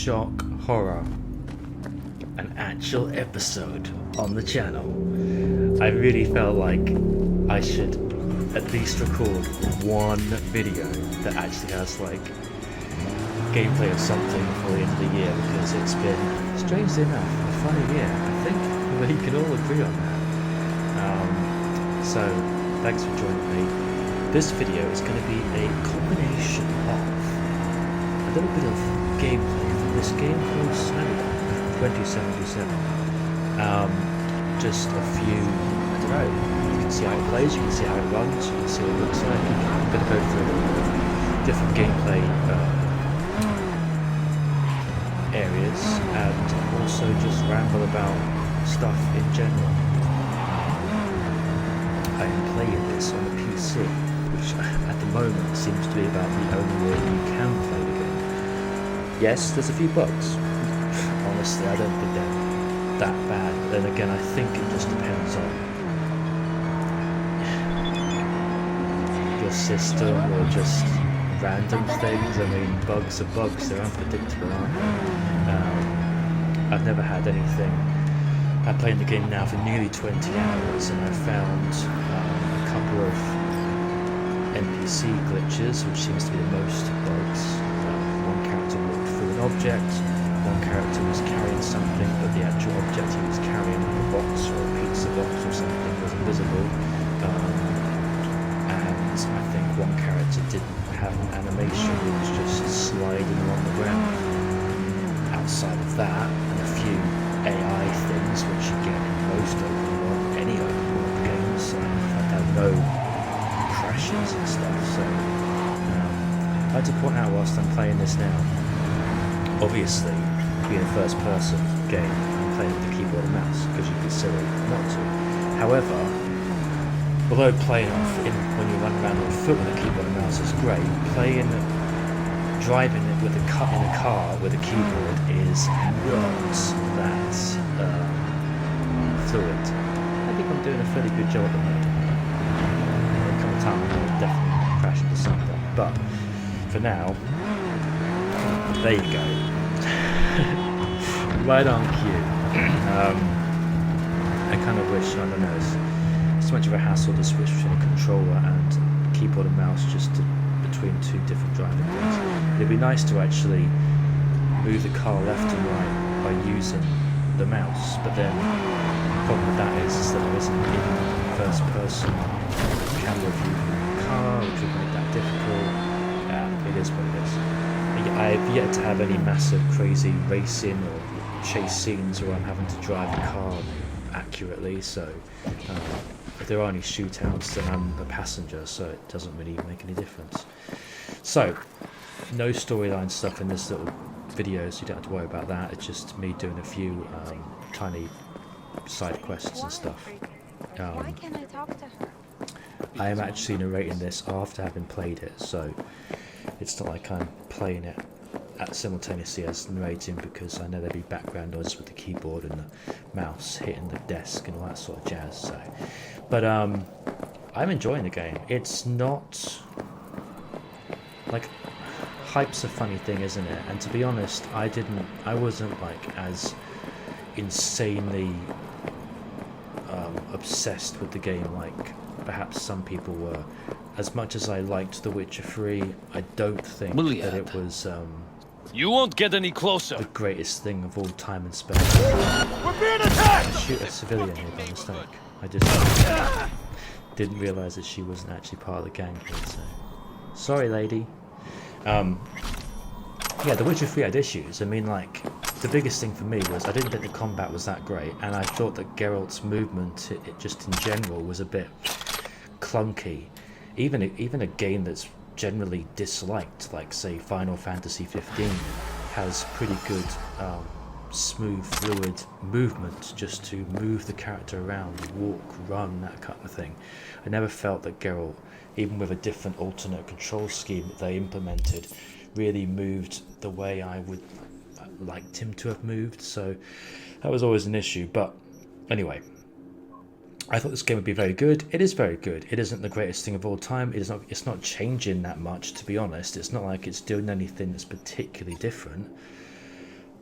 shock horror, an actual episode on the channel, I really felt like I should at least record one video that actually has like gameplay of something before the end of the year, because it's been, strangely enough, a funny year. I think we can all agree on that. So thanks for joining me. This video is going to be a combination of a little bit of gameplay from this game called Cyberpunk 2077. Just a few, I don't know, you can see how it plays, you can see how it runs, you can see what it looks like. I'm going to go through a little bit of different gameplay areas, and also just ramble about stuff in general. I am playing this on the PC, which at the moment seems to be about the only way you can play the game. Yes, there's a few bugs. Honestly, I don't think they're that bad. Then again, I think it just depends on your system or just random things. I mean, bugs are bugs, they're unpredictable, aren't they? I've never had anything. I've played the game now for nearly 20 hours, and I've found a couple of NPC glitches, which seems to be the most bugs. One character walked through an object, one character was carrying something, but the actual object he was carrying, like a box or a pizza box or something, was invisible. And I think one character didn't have an animation, it was just sliding along the ground. Outside of that, and a few AI things, which you get in most open world, any open world games, I've had no crashes and stuff, so I'd like to point out whilst I'm playing this now, obviously, being a first person game, I'm playing with the keyboard and mouse, because you'd be silly not to. However, although playing when you run around on foot with a keyboard and mouse is great, driving it in a car with a keyboard is not that fluid. I think I'm doing a fairly good job at the moment. There'll come a time when I'll definitely crash into something, but for now, there you go. Right on cue. I kind of wish, I don't know, it's so much of a hassle to switch between a controller and keyboard and mouse between two different driving things. It'd be nice to actually move the car left and right by using the mouse, but then the problem with that is that there isn't even first person camera view of the car, which would make that difficult. It is what it is. I've yet to have any massive crazy racing or chase scenes where I'm having to drive the car accurately, so if there are any shootouts, then I'm a passenger, so it doesn't really make any difference. So, no storyline stuff in this little video, so you don't have to worry about that. It's just me doing a few tiny side quests and stuff. Why can't I talk to her? I am actually narrating this after having played it, so it's not like I'm playing it simultaneously as narrating, because I know there'd be background noise with the keyboard and the mouse hitting the desk and all that sort of jazz. So, but I'm enjoying the game. It's not like, hype's a funny thing, isn't it? And to be honest, I wasn't like as insanely obsessed with the game like perhaps some people were. As much as I liked The Witcher 3, I don't think that it was you won't get any closer. The greatest thing of all time and space. We're being attacked! Shoot a civilian here by mistake. I just didn't realise that she wasn't actually part of the gang here, so sorry, lady. Yeah, The Witcher 3 had issues. I mean, like, the biggest thing for me was I didn't think the combat was that great, and I thought that Geralt's movement, it just in general, was a bit clunky. Even a game that's generally disliked, like say Final Fantasy 15, has pretty good smooth, fluid movement just to move the character around, walk, run, that kind of thing. I never felt that Geralt, even with a different alternate control scheme that they implemented, really moved the way I would liked him to have moved, so that was always an issue. But anyway, I thought this game would be very good. It is very good. It isn't the greatest thing of all time. It's not changing that much, to be honest. It's not like it's doing anything that's particularly different.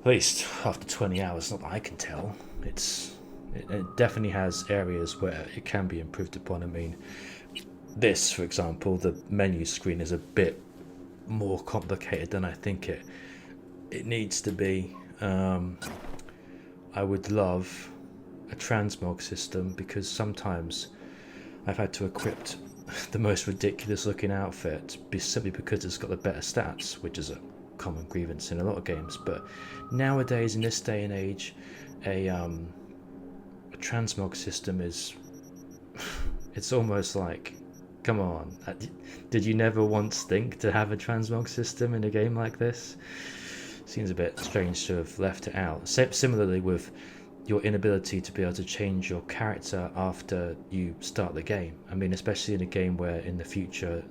At least after 20 hours, not that I can tell. It definitely has areas where it can be improved upon. I mean, this, for example, the menu screen is a bit more complicated than I think it needs to be. I would love a transmog system, because sometimes I've had to equip the most ridiculous looking outfit simply because it's got the better stats, which is a common grievance in a lot of games. But nowadays, in this day and age, a transmog system is it's almost like, come on, did you never once think to have a transmog system in a game like this? Seems a bit strange to have left it out. Similarly with your inability to be able to change your character after you start the game. I mean, especially in a game where in the future,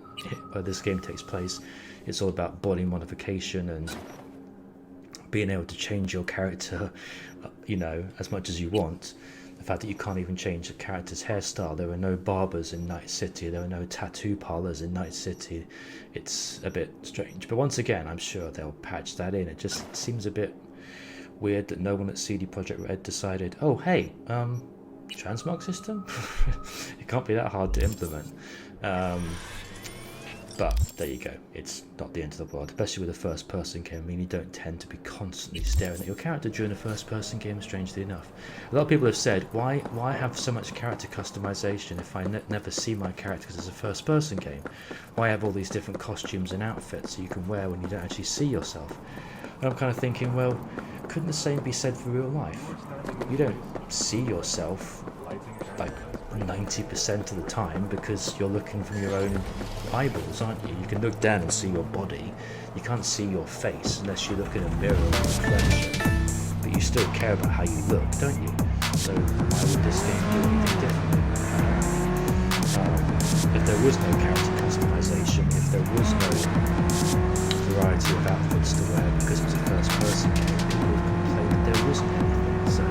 where this game takes place, it's all about body modification and being able to change your character, you know, as much as you want. The fact that you can't even change the character's hairstyle. There are no barbers in Night City. There are no tattoo parlors in Night City. It's a bit strange. But once again, I'm sure they'll patch that in. It just seems a bit weird that no one at CD Projekt Red decided, oh hey, transmog system? It can't be that hard to implement. But there you go, it's not the end of the world, especially with a first person game. I mean, you don't tend to be constantly staring at your character during a first person game, strangely enough. A lot of people have said, why have so much character customization if I never see my character because it's a first person game? Why have all these different costumes and outfits that you can wear when you don't actually see yourself? And I'm kind of thinking, well, couldn't the same be said for real life? You don't see yourself like 90% of the time because you're looking from your own eyeballs, aren't you? You can look down and see your body. You can't see your face unless you look in a mirror or reflection. But you still care about how you look, don't you? So why would this game do anything differently? If there was no character customization, if there was no variety of outfits to wear because it was a first-person game, people would complain that there wasn't anything. So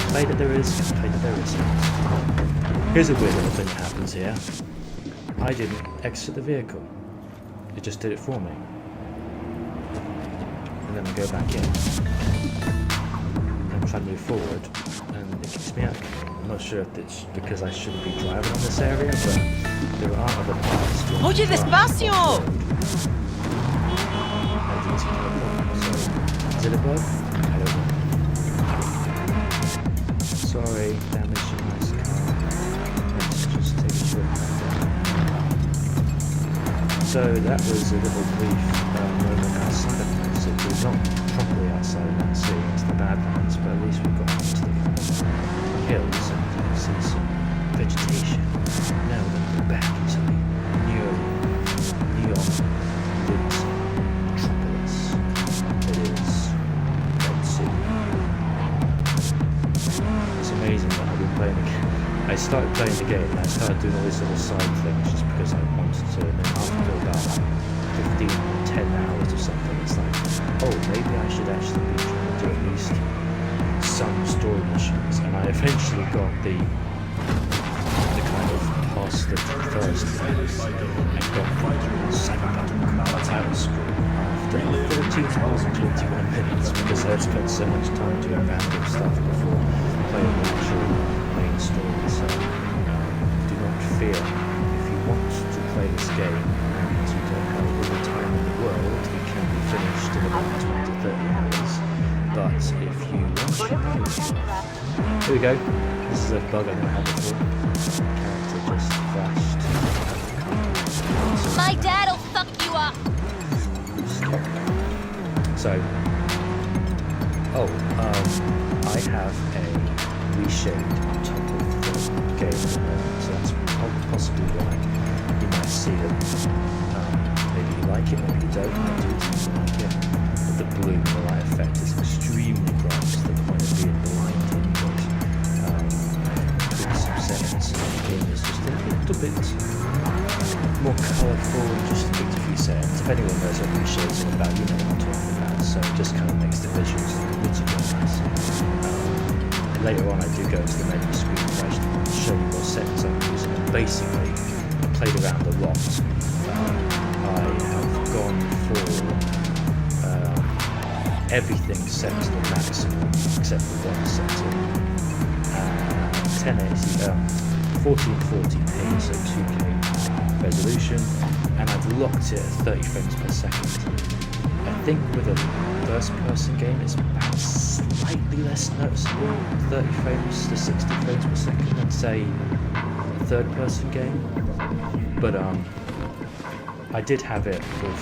complain that there is, complain that there isn't. Here's a weird little thing that happens here. I didn't exit the vehicle. It just did it for me. And then I go back in. I'm trying to move forward, and it kicks me out. I'm not sure if it's because I shouldn't be driving on this area, but there are other parts. Oye, despacio! So, is it a bug? I don't know. Sorry, damaged your nice car. Let's just take a short cut down. So that was a little brief moment outside of Night City. Not properly outside of Night City, it's the Badlands, but at least we got into the hills and you can see some vegetation. Now we're going to go back into the neon lit metropolis. It is Red City. It's amazing that I've been playing the game. I started playing the game and I started doing all these little side things just because I wanted to, and then after about 10 hours or something, it's like, oh, maybe I should actually be trying to do at least some story missions. And I eventually got the kind of past the first phase and got Cyberpunk title screen after 13 hours and 21 minutes because I had spent so much time doing random stuff before playing the actual main story. So do not fear. If you want to play this game and you don't have all the time in the world, it can be finished in about 20 to 30 hours. But if you launch your here we go. This is a bug I never had before. Character just flashed. My dad'll fuck you up. So, I have a reshade on top of the game at the moment, so that's possibly why you might see that. Maybe you like it, maybe you don't. I do tend to like it. But the bloom, the light effect is extremely bright to the point of being blinding. But some settings, the game is just a little bit more colourful and just tweaked a few settings. If anyone knows what reshades are about, you know what I'm talking about. So it just kind of makes the visuals look a little bit nicer. Later on, I do go into the menu screen and actually show you what settings I'm using. And basically, I played around a lot. I have gone for everything set to the maximum except for one setting. 1440p, so 2K resolution, and I've locked it at 30 frames per second. I think with a first-person game it's about slightly less noticeable, 30 frames to 60 frames per second than say a third-person game. But I did have it with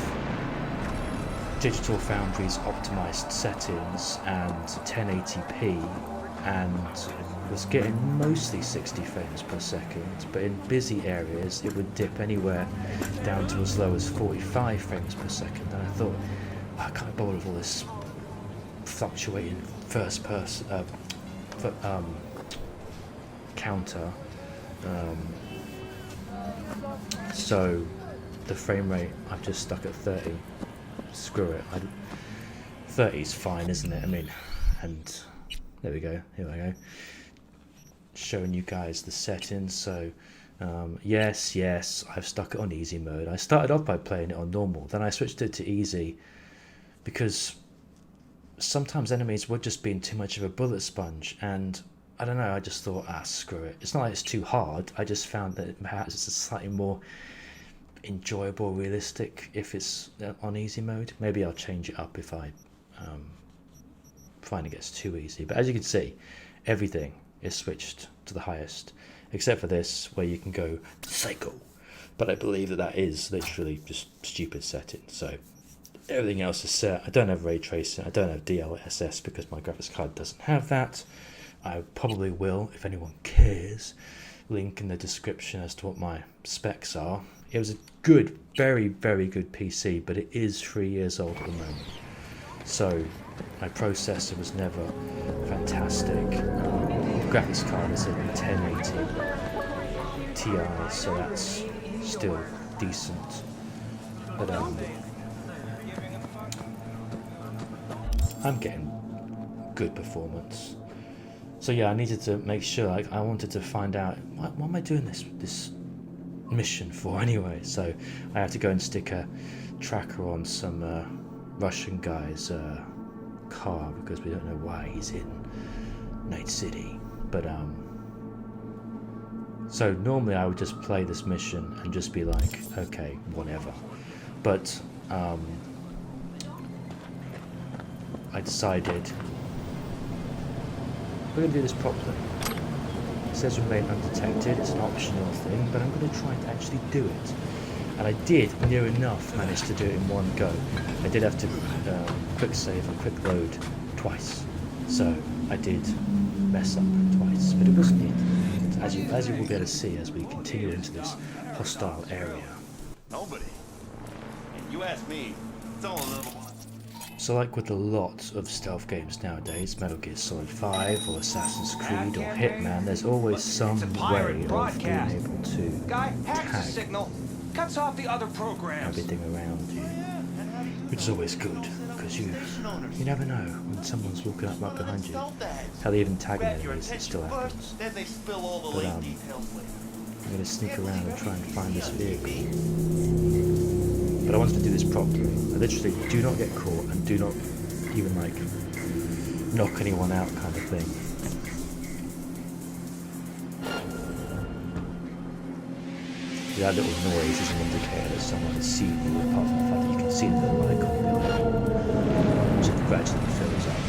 Digital Foundry's optimized settings and 1080p, and was getting mostly 60 frames per second, but in busy areas it would dip anywhere down to as low as 45 frames per second, and I thought, I can't bother with all this fluctuating first person counter, so the frame rate I've just stuck at 30. Screw it, 30 is fine, isn't it? I mean, and there we go, here I go, showing you guys the settings. So yes, I've stuck it on easy mode. I started off by playing it on normal, then I switched it to easy because sometimes enemies were just being too much of a bullet sponge, and I don't know, I just thought, screw it. It's not like it's too hard, I just found that perhaps it's a slightly more enjoyable, realistic if it's on easy mode. Maybe I'll change it up if I find it gets too easy. But as you can see, everything is switched to the highest, except for this where you can go psycho, but I believe that is literally just stupid settings. So everything else is set. I don't have ray tracing, I don't have DLSS because my graphics card doesn't have that. I probably will, if anyone cares, link in the description as to what my specs are. It was a good, very, very good PC, but it is 3 years old at the moment. So my processor was never fantastic. The graphics card is a 1080 Ti, so that's still decent. But I'm getting good performance. So yeah, I needed to make sure. I wanted to find out what am I doing this mission for anyway. So I had to go and stick a tracker on some Russian guy's car because we don't know why he's in Night City. But so normally I would just play this mission and just be like, okay, whatever. But I decided we're going to do this properly. It says remain undetected, it's an optional thing, but I'm going to try to actually do it. And I did, near enough, manage to do it in one go. I did have to quick save and quick load twice. So I did mess up twice, but it wasn't it. As you will be able to see as we continue into this hostile area. Nobody. And you ask me, it's all a little... So like with a lot of stealth games nowadays, Metal Gear Solid 5 or Assassin's Creed or Hitman, there's always some way of being able to tag signal cuts off the other programs. everything around you, which is always good, because you never know when someone's walking up right behind you. Hell, even tagging enemies, it still happens. But I'm going to sneak around and try and find this vehicle. But I wanted to do this properly. I literally do not get caught and do not even like knock anyone out kind of thing. That little noise is an indicator that someone has seen you, apart from the fact that you can see the little icon below, which it gradually fills up.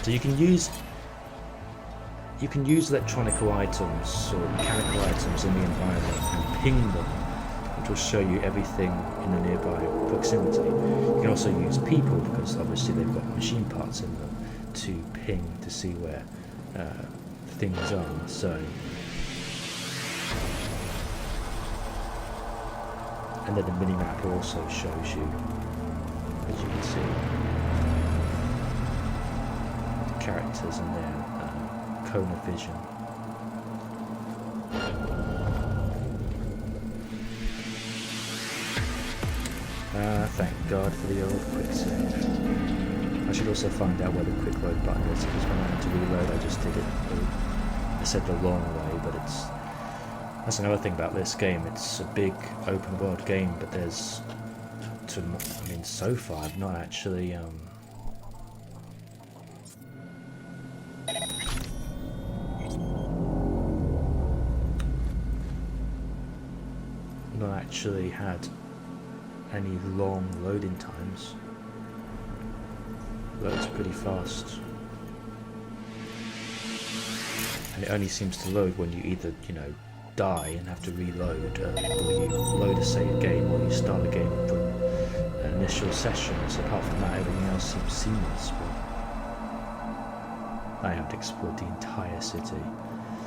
So you can use electronical items or mechanical items in the environment and ping them, which will show you everything in the nearby proximity. You can also use people, because obviously they've got machine parts in them, to ping to see where things are. So, and then the minimap also shows you, as you can see, the characters and their cone of vision. Thank God for the old quick save. I should also find out where the quick load button is, because when I had to reload I just did it, I said the long way, but that's another thing about this game. It's a big open world game, but there's, so far I've not actually not actually had any long loading times. Loads pretty fast. And it only seems to load when you either, you know, die and have to reload, or you load a save game, or you start a game from an initial session. So apart from that, everything else seems seamless. But I haven't explored the entire city.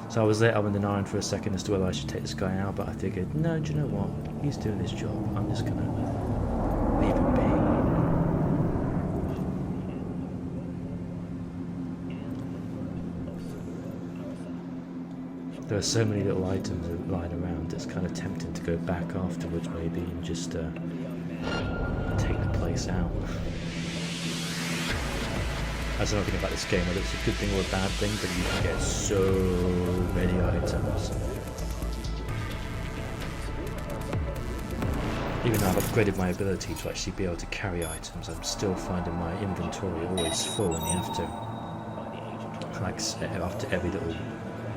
So I was there, I'm in denial for a second as to whether I should take this guy out, but I figured, no, do you know what? He's doing his job. I'm just gonna leave him be. There are so many little items lying around, it's kind of tempting to go back afterwards maybe and just take the place out. I don't know anything about this game, whether it's a good thing or a bad thing, but you can get so many items. Even though I've upgraded my ability to actually be able to carry items, I'm still finding my inventory always full, and you have to, like, after every little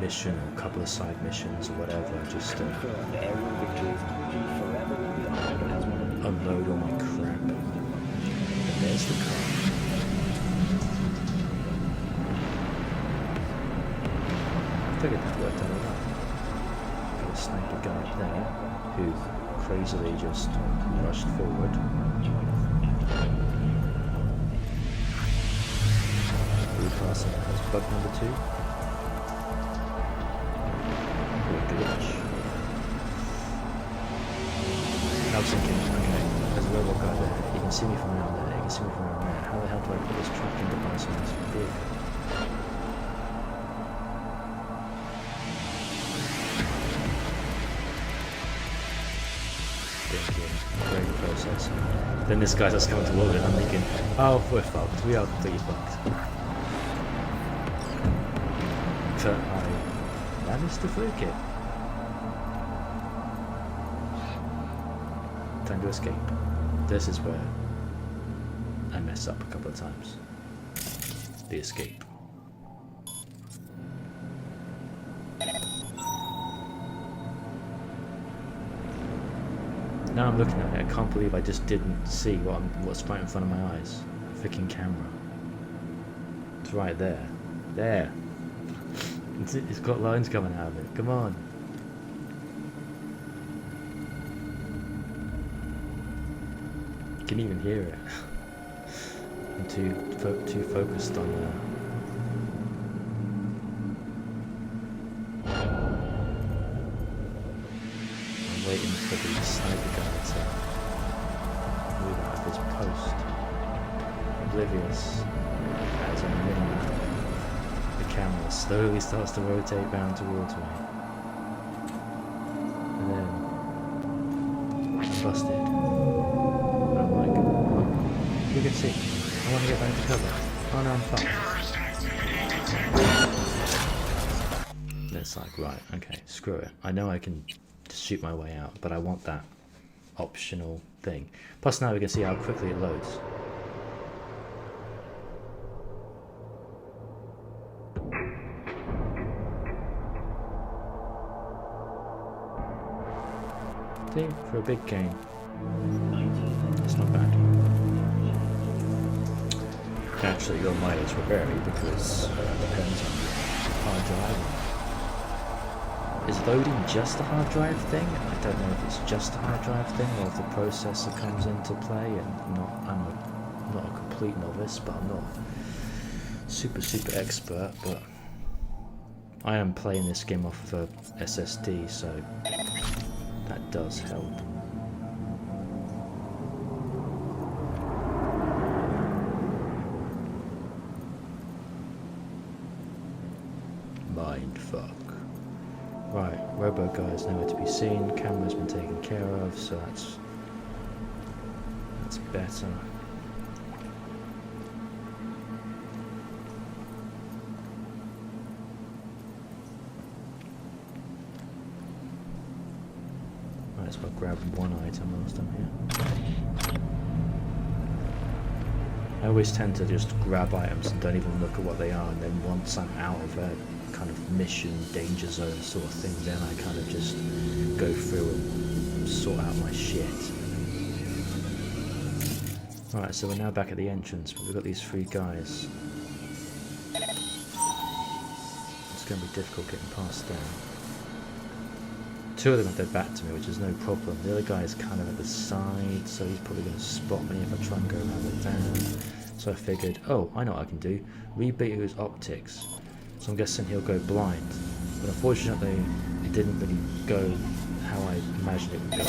mission or a couple of side missions or whatever, just unload all my crap. And there's the car. I figured that worked out alright. Got a sniper guy up there who crazily just rushed forward. Bypassing, that's bug number 2. Glitch. I was thinking, okay, there's a robot guy there, you can see me from around there, you can see me from around there, how the hell do I put this tracking device on this vehicle? Thinking, brain processing. Then this guy just coming toward it and I'm thinking, oh, we're fucked, we are completely fucked. But I managed to fluke it. Time to escape. This is where I mess up a couple of times. The escape. Now I'm looking at it, I can't believe I just didn't see what's right in front of my eyes. Freaking camera. It's right there. There. It's got lines coming out of it. Come on. You can even hear it. I'm too focused on I'm waiting for the sniper guy to move out of his post. Oblivious as I'm minimum. The camera slowly starts to rotate round towards me. And then I'm busted. I'm like, oh, you can see. I want to get back to cover. Oh no, I'm fucked. And it's like, right, okay, screw it. I know I can just shoot my way out, but I want that optional thing. Plus now we can see how quickly it loads. For a big game, it's not bad. Naturally, your mileage will vary because it depends on the hard drive. Is loading just a hard drive thing? I don't know if it's just a hard drive thing or if the processor comes into play. And I'm not a complete novice, but I'm not super expert. But I am playing this game off of a SSD, so that does help. Mindfuck. Right, Robo Guy is nowhere to be seen. Camera's been taken care of, so that's better. Might as well grab one item whilst I'm here. I always tend to just grab items and don't even look at what they are, and then once I'm out of a kind of mission, danger zone sort of thing, then I kind of just go through and sort out my shit. Right, so we're now back at the entrance, but we've got these 3 guys. It's going to be difficult getting past them. 2 of them have their back to me, which is no problem. The other guy is kind of at the side, so he's probably going to spot me if I try and go around the down. So I figured, oh, I know what I can do. Reboot his optics. So I'm guessing he'll go blind. But unfortunately, it didn't really go how I imagined it would go.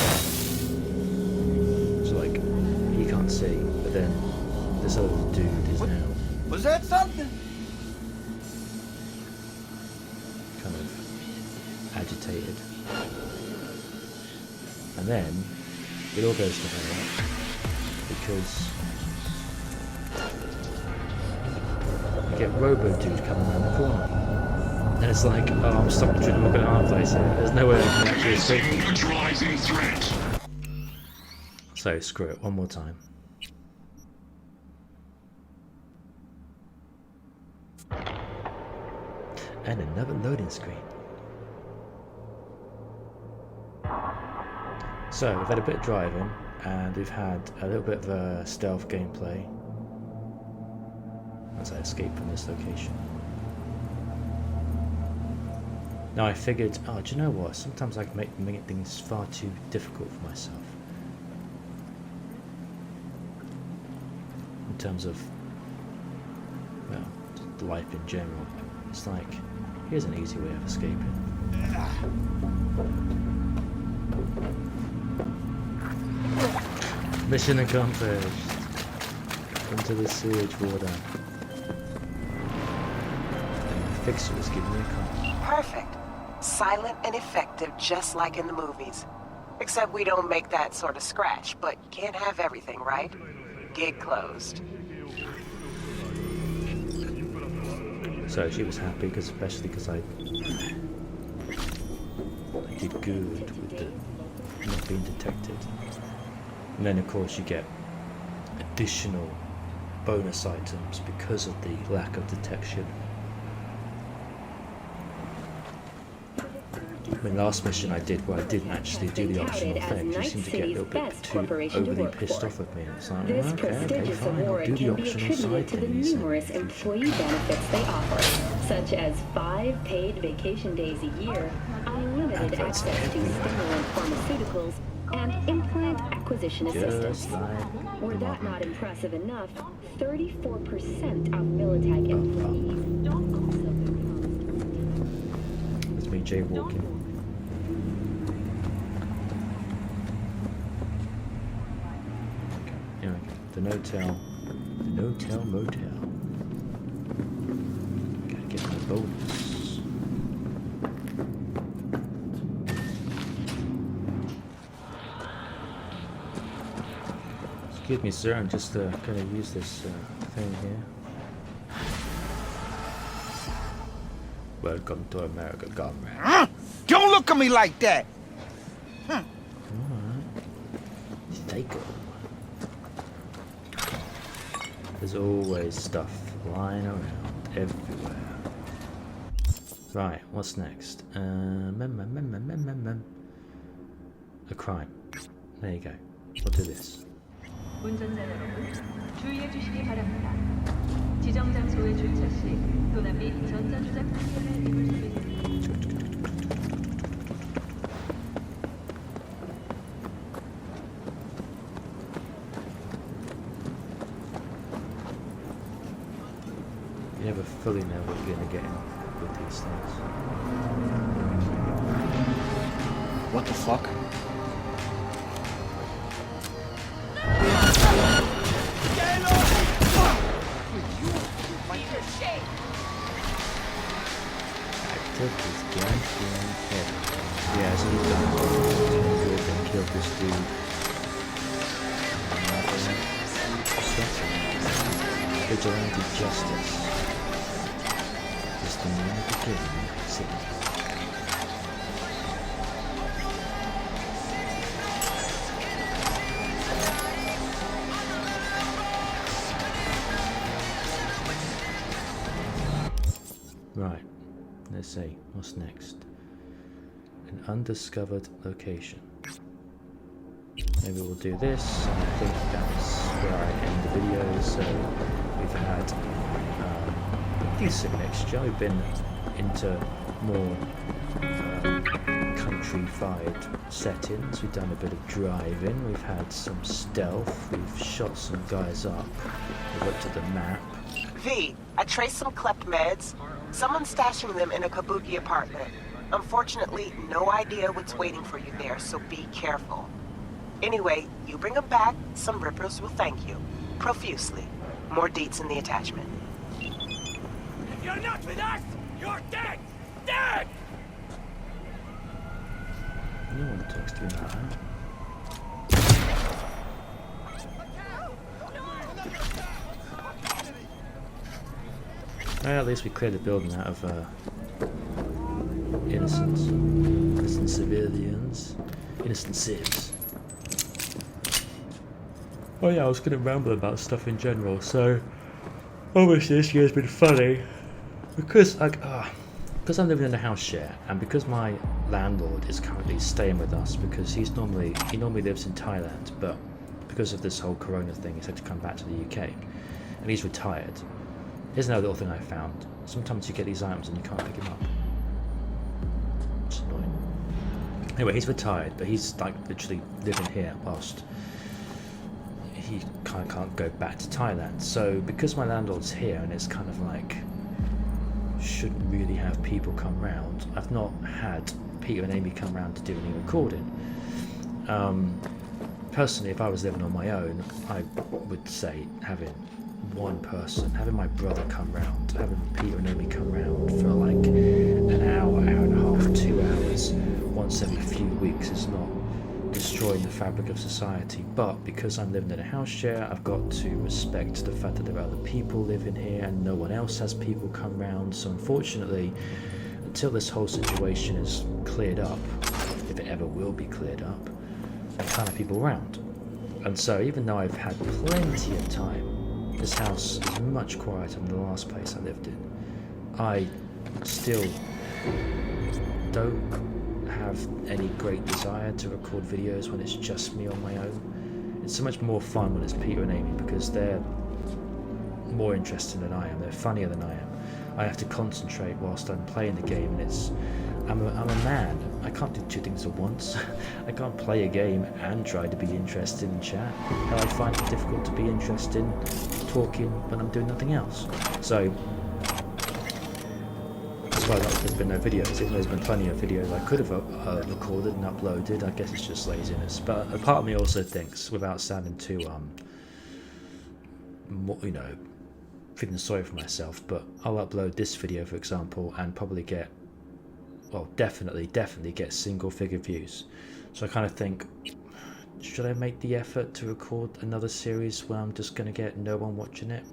So like, he can't see, but then this other dude is now Was that something? kind of agitated. And then it all goes to hell because you get Robo Dude coming around the corner. And it's like, oh, I'm stuck between a rock and a hard place here. There's no way I can actually escape. So screw it, one more time. And another loading screen. So we've had a bit of driving, and we've had a little bit of a stealth gameplay as I escape from this location. Now I figured, oh, do you know what? Sometimes I can make things far too difficult for myself. In terms of, well, just life in general. It's like, here's an easy way of escaping. Mission accomplished. Into the sewage water. And the fixer is giving me a call. Perfect. Silent and effective, just like in the movies. Except we don't make that sort of scratch, but you can't have everything, right? Gig closed. So she was happy, especially because I did good with the not being detected. And then of course you get additional bonus items because of the lack of detection. I mean, last mission I did where I didn't actually do the optional thing, she seemed to get a little bit too overly pissed off with me. And it's like, This okay, prestigious fine, I'll award do the can be optional attributed side to the things. numerous employee benefits they offer, such as 5 paid vacation days a year, unlimited Adverts access to everywhere. stimulant pharmaceuticals, and implant acquisition assistance. Just like Were that not impressive enough, 34% of Militech employees don't also become... it's me jaywalking. Okay, the no-tell motel. Gotta get my bonus. Excuse me, sir, I'm just gonna use this thing here. Welcome to America, comrade. Don't look at me like that! Alright. Take it. There's always stuff lying around everywhere. Right, what's next? A crime. There you go. We'll do this. 운전자 여러분, 주의해 주시기 바랍니다. 지정 장소에 주차 시 도난 및 전자주작 피해를 입을 수 있는 You never fully know what you're going to get with these things. What the fuck? Took his goddamn head. Yeah, so he's done good and killed this dude. Vigilante justice. Just the name of the game. Right. Let's see, what's next? An undiscovered location. maybe we'll do this. And I think that's where I end the video. So we've had a decent mixture. We've been into more countrified settings. We've done a bit of driving. We've had some stealth. We've shot some guys up. We've looked at the map. V, I traced some clept meds. Someone's stashing them in a kabuki apartment. Unfortunately, no idea what's waiting for you there, so be careful. Anyway, you bring them back, some rippers will thank you. Profusely. More deets in the attachment. If you're not with us, you're dead! Dead! No one talks to me like that. Well, at least we cleared the building out of innocent civilians, innocent civs. Oh yeah, I was going to ramble about stuff in general. So obviously this year's been funny because because I'm living in a house share, and because my landlord is currently staying with us because he normally lives in Thailand, but because of this whole corona thing he's had to come back to the UK, and he's retired. Here's another little thing I found. Sometimes you get these items and you can't pick them up. It's annoying. Anyway, he's retired, but he's like literally living here whilst he kind of can't go back to Thailand. So because my landlord's here and it's kind of like shouldn't really have people come round, I've not had Peter and Amy come round to do any recording. Personally, if I was living on my own, I would say having one person, having my brother come round, having Peter and Amy come round for like an hour, hour and a half, 2 hours once every few weeks is not destroying the fabric of society. But because I'm living in a house share, I've got to respect the fact that there are other people living here and no one else has people come round. So unfortunately, until this whole situation is cleared up, if it ever will be cleared up, I can't have people around. And so even though I've had plenty of time, this house is much quieter than the last place I lived in. I still don't have any great desire to record videos when it's just me on my own. It's so much more fun when it's Peter and Amy because they're more interesting than I am. They're funnier than I am. I have to concentrate whilst I'm playing the game, and I'm a man. I can't do two things at once. I can't play a game and try to be interested in chat. Hell, I find it difficult to be interested in talking when I'm doing nothing else. So that's why there's been no videos. Even though there's been plenty of videos I could have recorded and uploaded, I guess it's just laziness. But a part of me also thinks, without sounding too feeling sorry for myself, but I'll upload this video, for example, and probably get, well, definitely get single figure views. So I kind of think, should I make the effort to record another series where I'm just going to get no one watching it?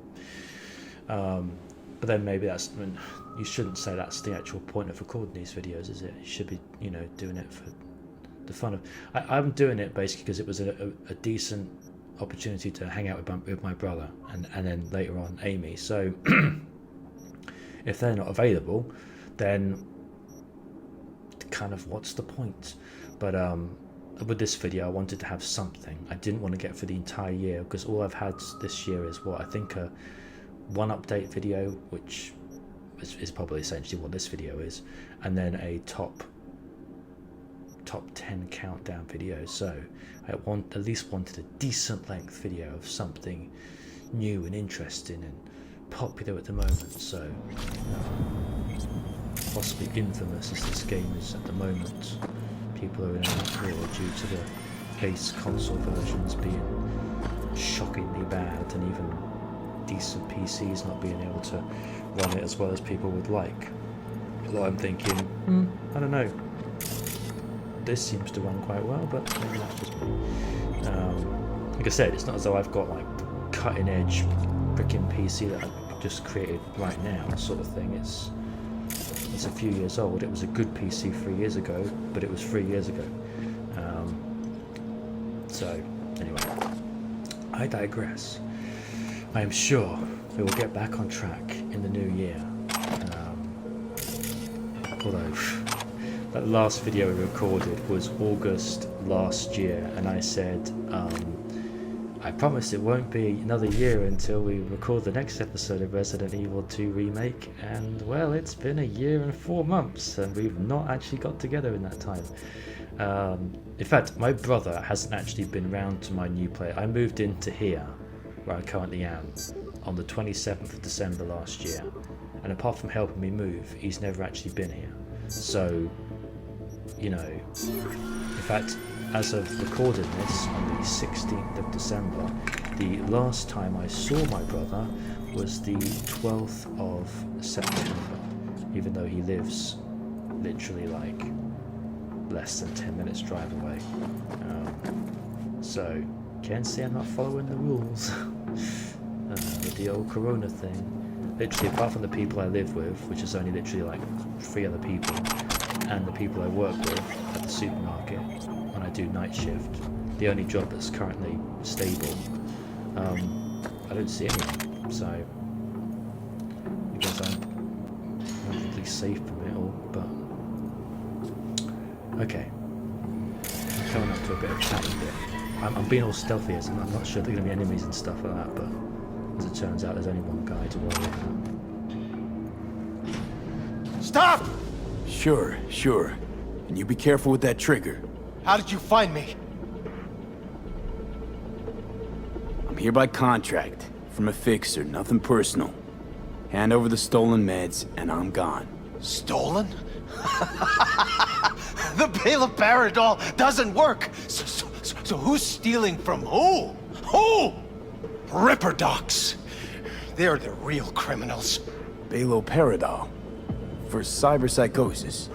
But then maybe that's, I mean, you shouldn't say that's the actual point of recording these videos, is it? You should be, doing it for the fun of. I'm doing it basically because it was a decent opportunity to hang out with my brother and then later on Amy. So if they're not available, then kind of what's the point? But with this video I wanted to have something. I didn't want to get for the entire year because all I've had this year is what I think a one update video, which is probably essentially what this video is, and then a top 10 countdown video. So I at least wanted a decent length video of something new and interesting and popular at the moment. So possibly infamous as this game is at the moment. People are in an uproar due to the base console versions being shockingly bad, and even decent PCs not being able to run it as well as people would like. Although I'm thinking, I don't know, this seems to run quite well, but maybe that's just me. Like I said, it's not as though I've got like cutting edge freaking PC that I've just created right now sort of thing. It's a few years old. It was a good PC 3 years ago, but it was 3 years ago. So anyway, I digress. I am sure we will get back on track in the new year. Although That last video we recorded was August last year, and I said, I promise it won't be another year until we record the next episode of Resident Evil 2 Remake, and well, it's been a year and 4 months, and we've not actually got together in that time. In fact, my brother hasn't actually been round to my new place. I moved into here, where I currently am, on the 27th of December last year, and apart from helping me move, he's never actually been here. So, you know, in fact, as of recording this on the 16th of December, the last time I saw my brother was the 12th of September, even though he lives literally like less than 10 minutes drive away. So, can't say I'm not following the rules with the old Corona thing. Literally, apart from the people I live with, which is only literally like 3 other people, and the people I work with at the supermarket when I do night shift, the only job that's currently stable, I don't see anyone. So, I guess I'm relatively safe from it all, but okay. I'm coming up to a bit of chatting bit. I'm being all stealthy as I'm not sure there are going to be enemies and stuff like that, but as it turns out, there's only one guy to worry about. Stop! Sure. And you be careful with that trigger. How did you find me? I'm here by contract, from a fixer, nothing personal. Hand over the stolen meds, and I'm gone. Stolen? The Bale of Paradol doesn't work. So who's stealing from who? Who? Ripper docs. They're the real criminals. Baloperidol. For cyberpsychosis.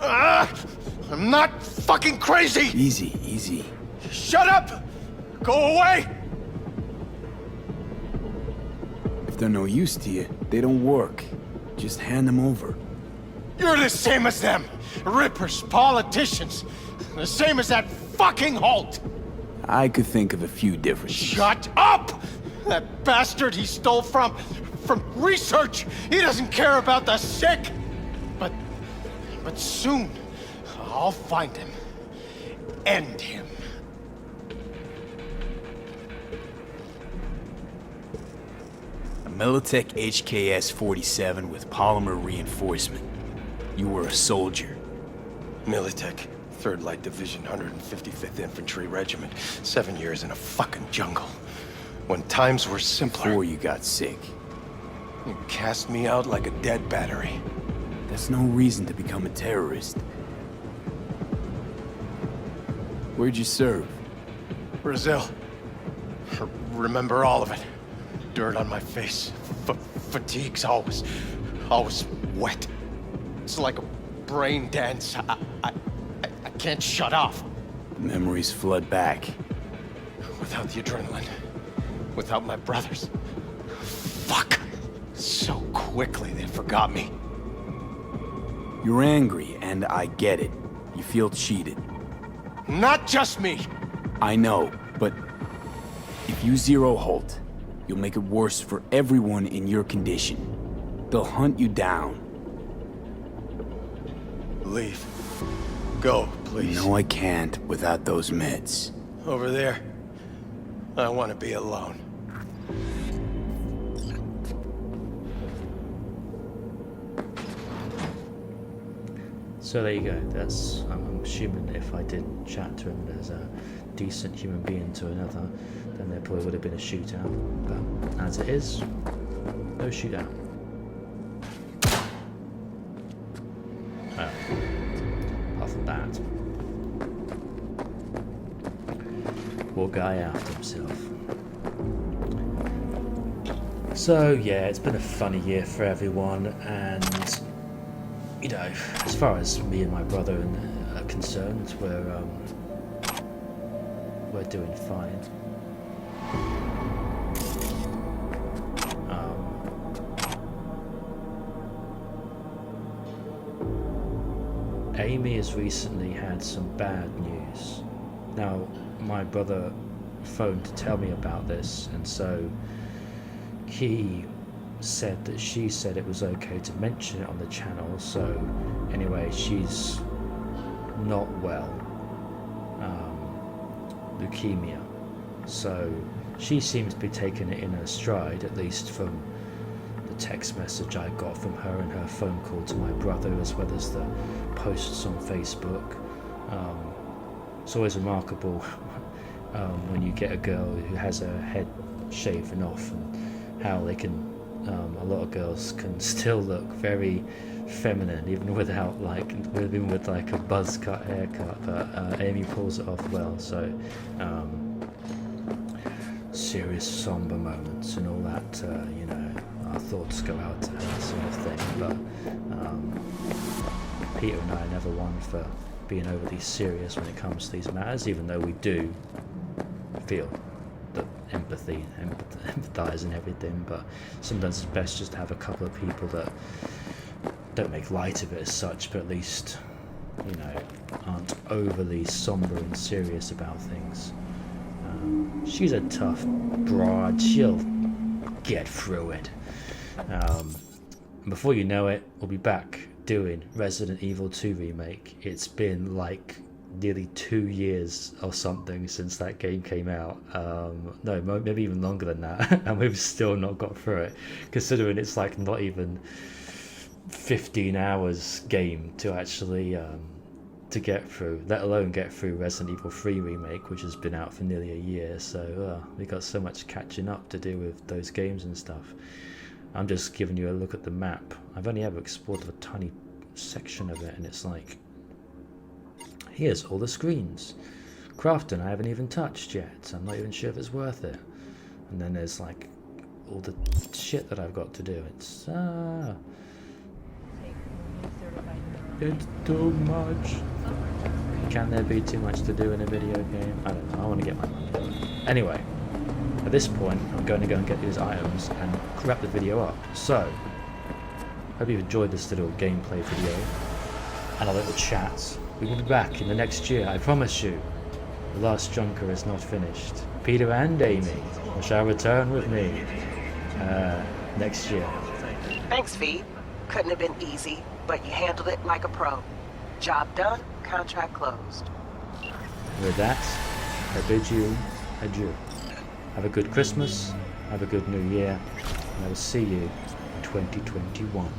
I'm not fucking crazy! Easy. Shut up! Go away! If they're no use to you, they don't work. Just hand them over. You're the same as them! Rippers, politicians. The same as that fucking Holt! I could think of a few differences. Shut up! That bastard he stole from research! He doesn't care about the sick! But soon, I'll find him. End him. A Militech HKS-47 with polymer reinforcement. You were a soldier. Militech, 3rd Light Division, 155th Infantry Regiment. 7 years in a fucking jungle. When times were simpler. Before you got sick. You cast me out like a dead battery. That's no reason to become a terrorist. Where'd you serve? Brazil. Remember all of it. Dirt on my face. Fatigue's always wet. It's like a brain dance. I can't shut off. Memories flood back. Without the adrenaline. Without my brothers. Fuck. So quickly they forgot me. You're angry, and I get it. You feel cheated. Not just me. I know, but if you zero Holt, you'll make it worse for everyone in your condition. They'll hunt you down. Leave. Go, please. No, I can't without those meds. Over there. I want to be alone. So there you go. That's, I'm assuming if I did chat to him as a decent human being to another, then there probably would have been a shootout. But as it is, no shootout. Well, apart from that, poor guy after himself. So yeah, it's been a funny year for everyone, and you know, as far as me and my brother are concerned, we're doing fine. Amy has recently had some bad news. Now, my brother phoned to tell me about this, and so he said that she said it was okay to mention it on the channel. So anyway, she's not well, leukemia. So she seems to be taking it in her stride, at least from the text message I got from her and her phone call to my brother, as well as the posts on Facebook. It's always remarkable when you get a girl who has her head shaven off, and how they can, a lot of girls can still look very feminine even without with like a buzz cut haircut, but Amy pulls it off well. So serious somber moments and all that, you know, our thoughts go out to her, sort of thing. But Peter and I are never one for being overly serious when it comes to these matters, even though we do feel the empathize and everything. But sometimes it's best just to have a couple of people that don't make light of it as such, but at least, you know, aren't overly somber and serious about things. She's a tough broad, she'll get through it. Before you know it, we'll be back doing Resident Evil 2 remake. It's been like nearly 2 years or something since that game came out. No, maybe even longer than that, and we've still not got through it, considering it's like not even 15 hours game to actually to get through, let alone get through Resident Evil 3 remake, which has been out for nearly a year. So we got so much catching up to do with those games and stuff. I'm just giving you a look at the map. I've only ever explored a tiny section of it, and it's like, here's all the screens. Crafton I haven't even touched yet. I'm not even sure if it's worth it. And then there's like all the shit that I've got to do. It's too much. Can there be too much to do in a video game? I don't know. I want to get my money. Anyway, at this point, I'm going to go and get these items and wrap the video up. So, hope you've enjoyed this little gameplay video and a little chat. We will be back in the next year, I promise you. The Last Junker is not finished. Peter and Amy shall return with me next year. Thanks, V. Couldn't have been easy, but you handled it like a pro. Job done, contract closed. With that, I bid you adieu. Have a good Christmas, have a good New Year, and I will see you in 2021.